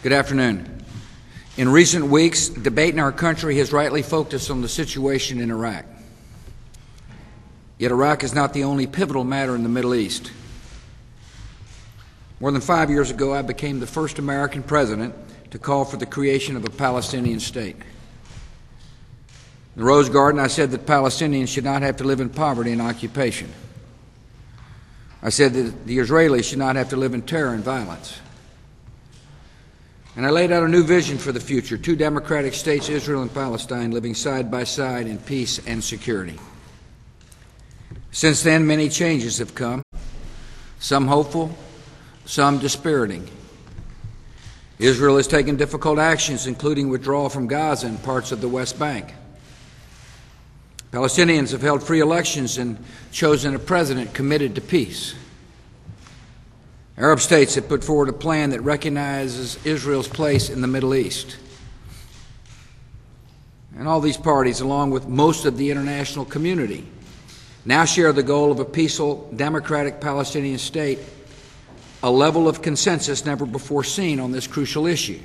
Good afternoon. In recent weeks, debate in our country has rightly focused on the situation in Iraq. Yet Iraq is not the only pivotal matter in the Middle East. More than 5 years ago, I became the first American president to call for the creation of a Palestinian state. In the Rose Garden, I said that Palestinians should not have to live in poverty and occupation. I said that the Israelis should not have to live in terror and violence. And I laid out a new vision for the future: two democratic states, Israel and Palestine, living side by side in peace and security. Since then, many changes have come, some hopeful, some dispiriting. Israel has taken difficult actions, including withdrawal from Gaza and parts of the West Bank. Palestinians have held free elections and chosen a president committed to peace. Arab states have put forward a plan that recognizes Israel's place in the Middle East. And all these parties, along with most of the international community, now share the goal of a peaceful, democratic Palestinian state, a level of consensus never before seen on this crucial issue.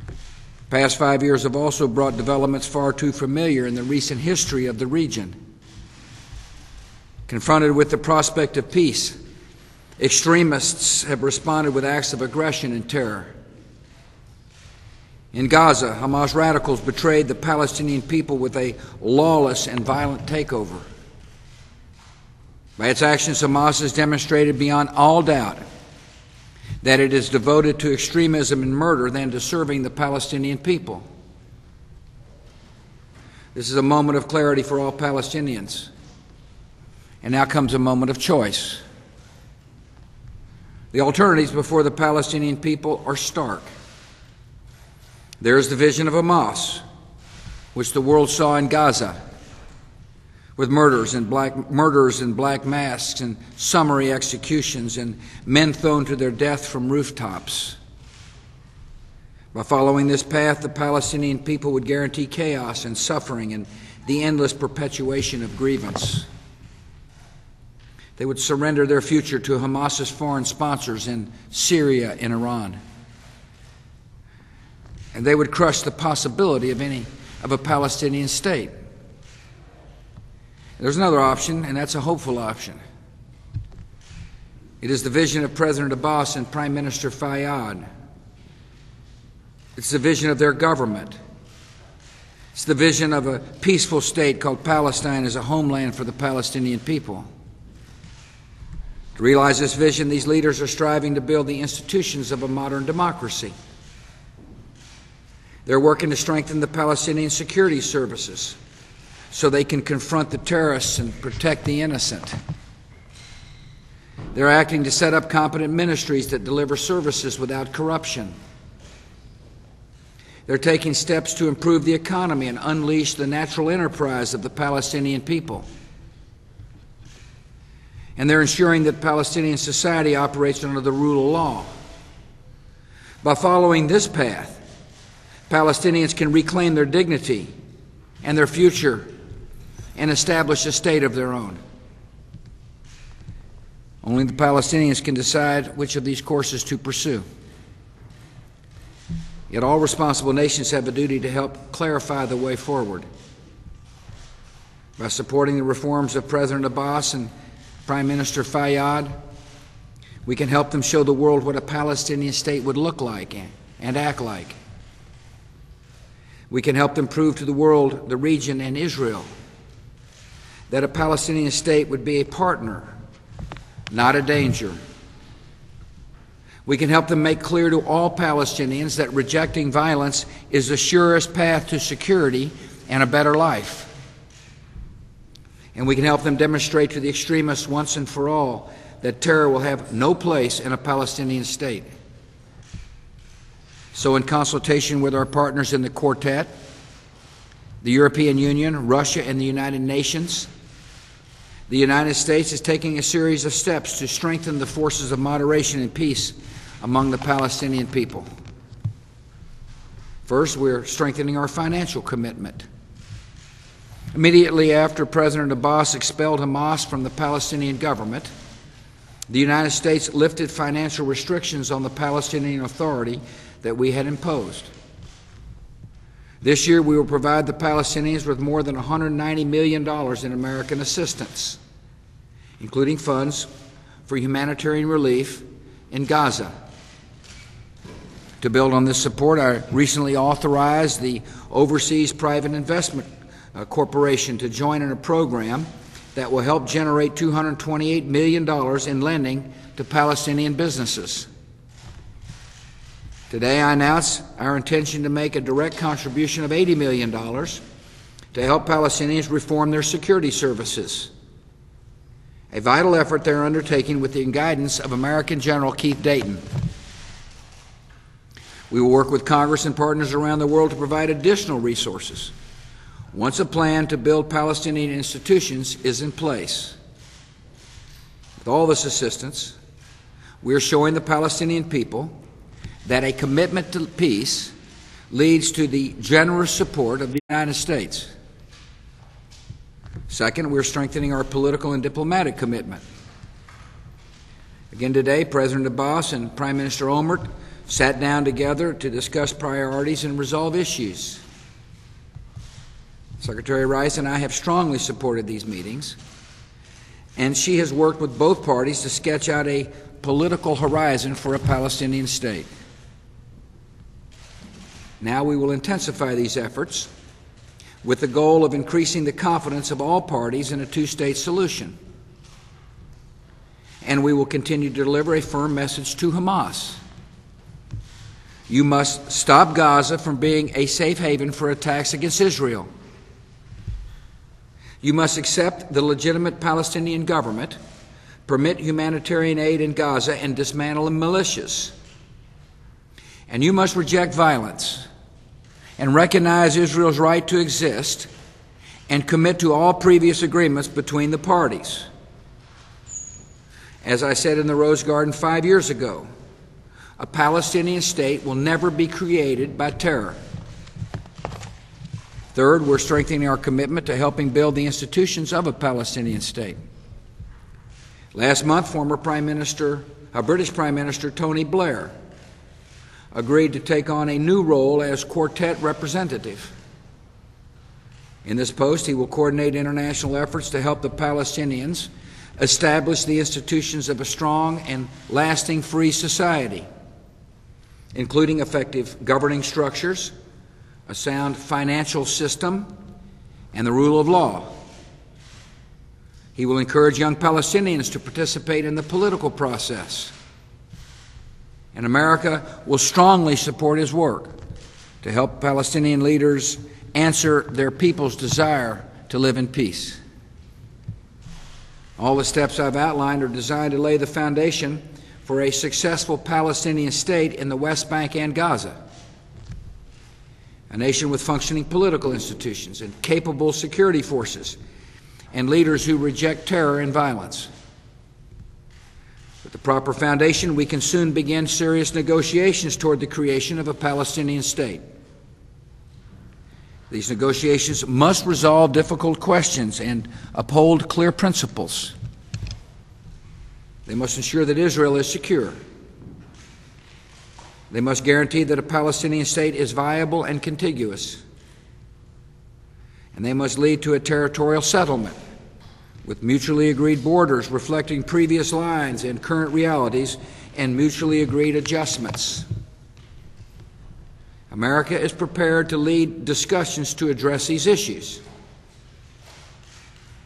The past 5 years have also brought developments far too familiar in the recent history of the region. Confronted with the prospect of peace, extremists have responded with acts of aggression and terror. In Gaza, Hamas radicals betrayed the Palestinian people with a lawless and violent takeover. By its actions, Hamas has demonstrated beyond all doubt that it is devoted to extremism and murder than to serving the Palestinian people. This is a moment of clarity for all Palestinians. And now comes a moment of choice. The alternatives before the Palestinian people are stark. There is the vision of Hamas, which the world saw in Gaza, with murders in black masks and summary executions and men thrown to their death from rooftops. By following this path, the Palestinian people would guarantee chaos and suffering and the endless perpetuation of grievance. They would surrender their future to Hamas's foreign sponsors in Syria and Iran. And they would crush the possibility of a Palestinian state. There's another option, and that's a hopeful option. It is the vision of President Abbas and Prime Minister Fayyad. It's the vision of their government. It's the vision of a peaceful state called Palestine as a homeland for the Palestinian people. To realize this vision, these leaders are striving to build the institutions of a modern democracy. They're working to strengthen the Palestinian security services so they can confront the terrorists and protect the innocent. They're acting to set up competent ministries that deliver services without corruption. They're taking steps to improve the economy and unleash the natural enterprise of the Palestinian people. And they're ensuring that Palestinian society operates under the rule of law. By following this path, Palestinians can reclaim their dignity and their future and establish a state of their own. Only the Palestinians can decide which of these courses to pursue. Yet all responsible nations have a duty to help clarify the way forward. By supporting the reforms of President Abbas and Prime Minister Fayyad, we can help them show the world what a Palestinian state would look like and act like. We can help them prove to the world, the region, and Israel that a Palestinian state would be a partner, not a danger. We can help them make clear to all Palestinians that rejecting violence is the surest path to security and a better life. And we can help them demonstrate to the extremists once and for all that terror will have no place in a Palestinian state. So in consultation with our partners in the Quartet, the European Union, Russia, and the United Nations, the United States is taking a series of steps to strengthen the forces of moderation and peace among the Palestinian people. First, we're strengthening our financial commitment. Immediately after President Abbas expelled Hamas from the Palestinian government, the United States lifted financial restrictions on the Palestinian Authority that we had imposed. This year, we will provide the Palestinians with more than $190 million in American assistance, including funds for humanitarian relief in Gaza. To build on this support, I recently authorized the Overseas Private Investment Corporation to join in a program that will help generate $228 million in lending to Palestinian businesses. Today, I announce our intention to make a direct contribution of $80 million to help Palestinians reform their security services, a vital effort they're undertaking with the guidance of American General Keith Dayton. We will work with Congress and partners around the world to provide additional resources once a plan to build Palestinian institutions is in place. With all this assistance, we are showing the Palestinian people that a commitment to peace leads to the generous support of the United States. Second, we're strengthening our political and diplomatic commitment. Again today, President Abbas and Prime Minister Olmert sat down together to discuss priorities and resolve issues. Secretary Rice and I have strongly supported these meetings, and she has worked with both parties to sketch out a political horizon for a Palestinian state. Now we will intensify these efforts with the goal of increasing the confidence of all parties in a two-state solution. And we will continue to deliver a firm message to Hamas. You must stop Gaza from being a safe haven for attacks against Israel. You must accept the legitimate Palestinian government, permit humanitarian aid in Gaza, and dismantle the militias. And you must reject violence and recognize Israel's right to exist and commit to all previous agreements between the parties. As I said in the Rose Garden 5 years ago, a Palestinian state will never be created by terror. Third, we're strengthening our commitment to helping build the institutions of a Palestinian state. Last month, British Prime Minister Tony Blair agreed to take on a new role as quartet representative. In this post, he will coordinate international efforts to help the Palestinians establish the institutions of a strong and lasting free society, including effective governing structures, a sound financial system, and the rule of law. He will encourage young Palestinians to participate in the political process. And America will strongly support his work to help Palestinian leaders answer their people's desire to live in peace. All the steps I've outlined are designed to lay the foundation for a successful Palestinian state in the West Bank and Gaza, a nation with functioning political institutions and capable security forces and leaders who reject terror and violence. With the proper foundation, we can soon begin serious negotiations toward the creation of a Palestinian state. These negotiations must resolve difficult questions and uphold clear principles. They must ensure that Israel is secure. They must guarantee that a Palestinian state is viable and contiguous. And they must lead to a territorial settlement with mutually agreed borders reflecting previous lines and current realities and mutually agreed adjustments. America is prepared to lead discussions to address these issues,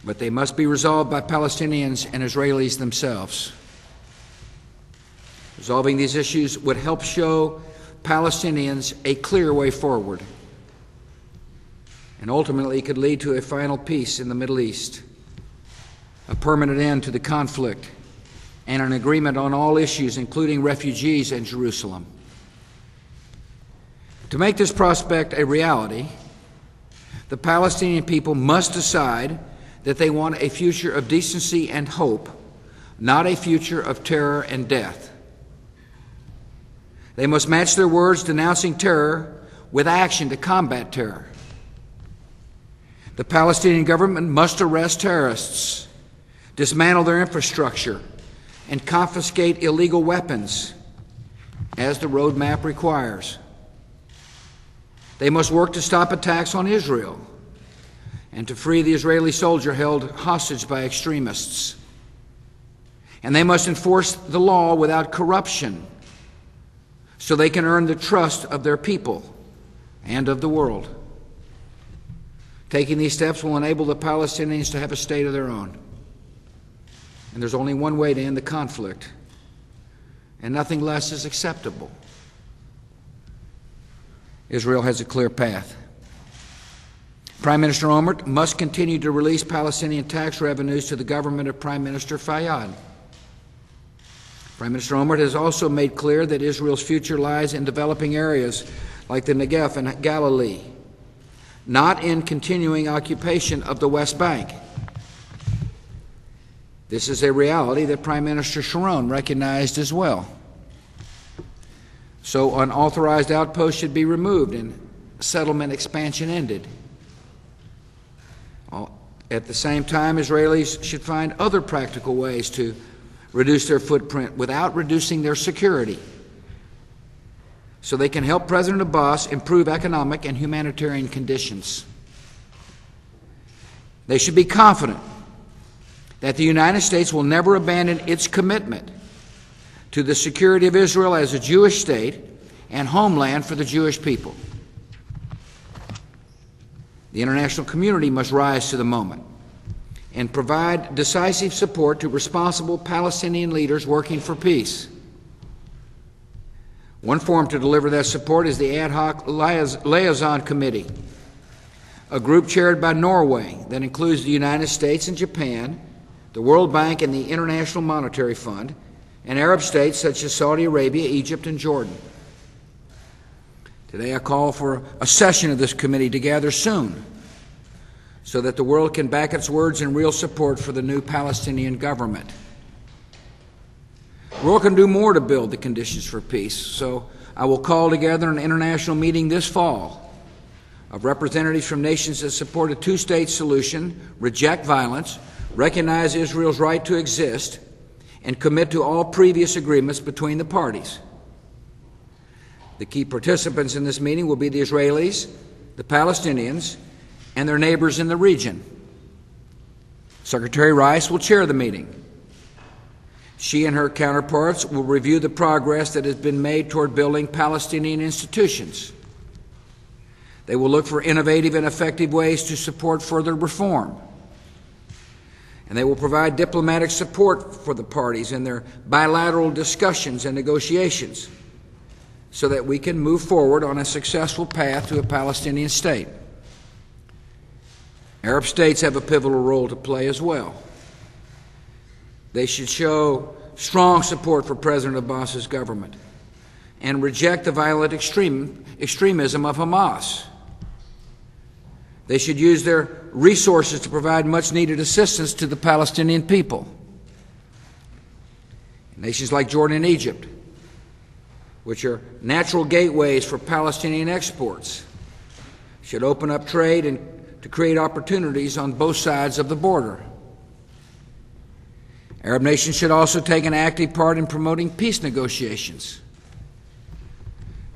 but they must be resolved by Palestinians and Israelis themselves. Resolving these issues would help show Palestinians a clear way forward, and ultimately could lead to a final peace in the Middle East, a permanent end to the conflict, and an agreement on all issues, including refugees and Jerusalem. To make this prospect a reality, the Palestinian people must decide that they want a future of decency and hope, not a future of terror and death. They must match their words denouncing terror with action to combat terror. The Palestinian government must arrest terrorists, dismantle their infrastructure, and confiscate illegal weapons, as the roadmap requires. They must work to stop attacks on Israel and to free the Israeli soldier held hostage by extremists. And they must enforce the law without corruption so they can earn the trust of their people and of the world. Taking these steps will enable the Palestinians to have a state of their own. And there's only one way to end the conflict, and nothing less is acceptable. Israel has a clear path. Prime Minister Olmert must continue to release Palestinian tax revenues to the government of Prime Minister Fayyad. Prime Minister Olmert has also made clear that Israel's future lies in developing areas like the Negev and Galilee, not in continuing occupation of the West Bank. This is a reality that Prime Minister Sharon recognized as well. So unauthorized outposts should be removed and settlement expansion ended. At the same time, Israelis should find other practical ways to reduce their footprint without reducing their security, so they can help President Abbas improve economic and humanitarian conditions. They should be confident that the United States will never abandon its commitment to the security of Israel as a Jewish state and homeland for the Jewish people. The international community must rise to the moment and provide decisive support to responsible Palestinian leaders working for peace. One forum to deliver that support is the Ad Hoc Liaison Committee, a group chaired by Norway that includes the United States and Japan, the World Bank and the International Monetary Fund, and Arab states such as Saudi Arabia, Egypt, and Jordan. Today I call for a session of this committee to gather soon so that the world can back its words in real support for the new Palestinian government. The world can do more to build the conditions for peace, so I will call together an international meeting this fall of representatives from nations that support a two-state solution, reject violence, recognize Israel's right to exist, and commit to all previous agreements between the parties. The key participants in this meeting will be the Israelis, the Palestinians, and their neighbors in the region. Secretary Rice will chair the meeting. She and her counterparts will review the progress that has been made toward building Palestinian institutions. They will look for innovative and effective ways to support further reform. And they will provide diplomatic support for the parties in their bilateral discussions and negotiations so that we can move forward on a successful path to a Palestinian state. Arab states have a pivotal role to play as well. They should show strong support for President Abbas's government and reject the violent extremism of Hamas. They should use their resources to provide much-needed assistance to the Palestinian people. Nations like Jordan and Egypt, which are natural gateways for Palestinian exports, should open up trade and to create opportunities on both sides of the border. Arab nations should also take an active part in promoting peace negotiations.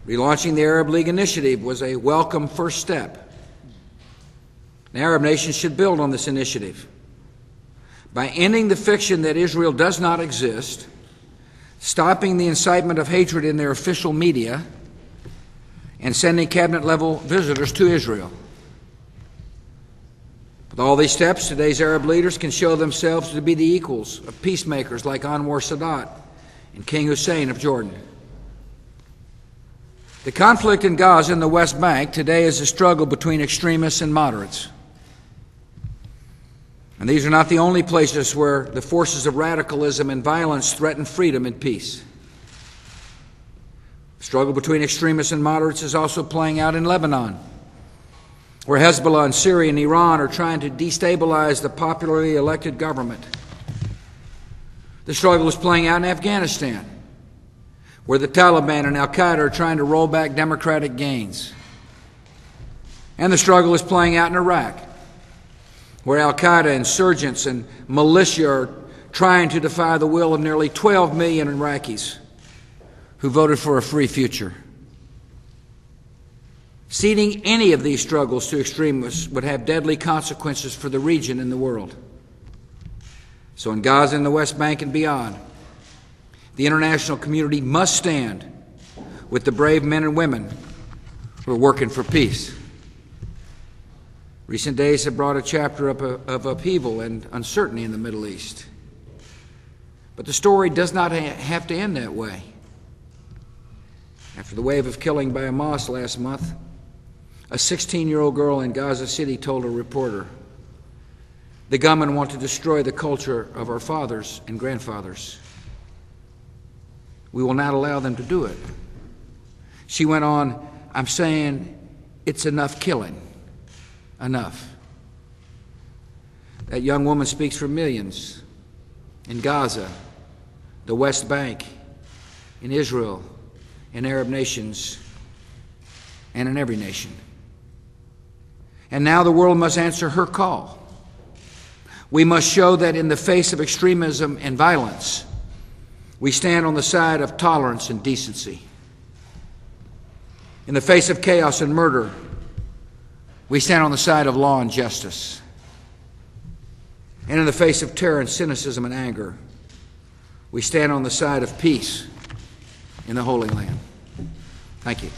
Relaunching the Arab League initiative was a welcome first step. The Arab nations should build on this initiative by ending the fiction that Israel does not exist, stopping the incitement of hatred in their official media, and sending cabinet-level visitors to Israel. With all these steps, today's Arab leaders can show themselves to be the equals of peacemakers like Anwar Sadat and King Hussein of Jordan. The conflict in Gaza and the West Bank today is a struggle between extremists and moderates. And these are not the only places where the forces of radicalism and violence threaten freedom and peace. The struggle between extremists and moderates is also playing out in Lebanon, where Hezbollah and Syria and Iran are trying to destabilize the popularly elected government. The struggle is playing out in Afghanistan, where the Taliban and Al-Qaeda are trying to roll back democratic gains. And the struggle is playing out in Iraq, where Al-Qaeda, insurgents, and militia are trying to defy the will of nearly 12 million Iraqis who voted for a free future. Ceding any of these struggles to extremists would have deadly consequences for the region and the world. So in Gaza and the West Bank and beyond, the international community must stand with the brave men and women who are working for peace. Recent days have brought a chapter of upheaval and uncertainty in the Middle East. But the story does not have to end that way. After the wave of killing by Hamas last month, a 16-year-old girl in Gaza City told a reporter, "The gunmen want to destroy the culture of our fathers and grandfathers. We will not allow them to do it." She went on, "I'm saying it's enough killing. Enough." That young woman speaks for millions in Gaza, the West Bank, in Israel, in Arab nations, and in every nation. And now the world must answer her call. We must show that in the face of extremism and violence, we stand on the side of tolerance and decency. In the face of chaos and murder, we stand on the side of law and justice. And in the face of terror and cynicism and anger, we stand on the side of peace in the Holy Land. Thank you.